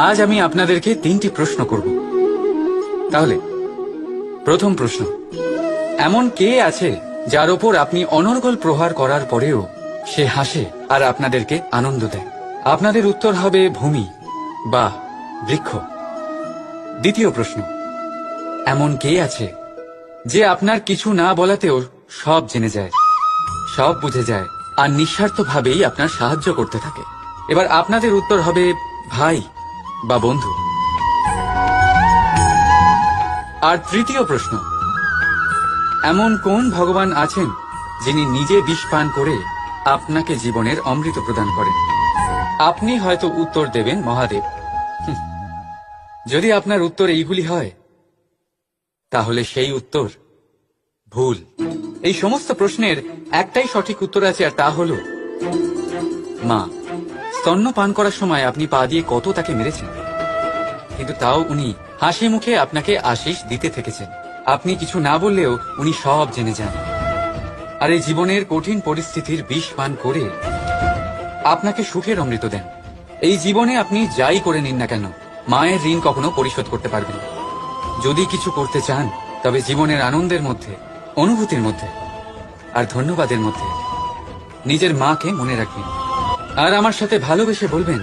আজ আমি আপনাদেরকে 3টি প্রশ্ন করব। তাহলে প্রথম প্রশ্ন, এমন কে আছে যার ওপর আপনি অনর্গল প্রহার করার পরেও সে হাসে আর আপনাদেরকে আনন্দ দেয়? আপনাদের উত্তর হবে ভূমি বা বৃক্ষ। দ্বিতীয় প্রশ্ন, এমন কে আছে যে আপনার কিছু না বলাতেও সব জেনে যায়, সব বুঝে যায় আর নিঃস্বার্থভাবেই আপনার সাহায্য করতে থাকে? এবার আপনাদের উত্তর হবে ভাই বা বন্ধু। আর তৃতীয় প্রশ্ন, এমন কোন ভগবান আছেন যিনি নিজে বিষ পান করে আপনাকে জীবনের অমৃত প্রদান করেন? আপনি হয়তো উত্তর দেবেন মহাদেব। যদি আপনার উত্তর এইগুলি হয় তাহলে সেই উত্তর ভুল। এই সমস্ত প্রশ্নের একটাই সঠিক উত্তর আছে, আর তা হল মা। স্তন্য পান করার সময় আপনি পা দিয়ে কত তাকে মেরেছেন, কিন্তু তাও উনি হাসি মুখে আপনাকে আশিস দিতে থেকেছেন। আপনি কিছু না বললেও উনি সব জেনে যান, আর এই জীবনের কঠিন পরিস্থিতির বিষ পান করে আপনাকে সুখের অমৃত দেন। এই জীবনে আপনি যাই করে নিন না কেন, মায়ের ঋণ কখনো পরিশোধ করতে পারবেন না। যদি কিছু করতে চান তবে জীবনের আনন্দের মধ্যে, অনুভূতির মধ্যে আর ধন্যবাদের মধ্যে নিজের মাকে মনে রাখবেন, আর আমার সাথে ভালোবেসে বলবেন,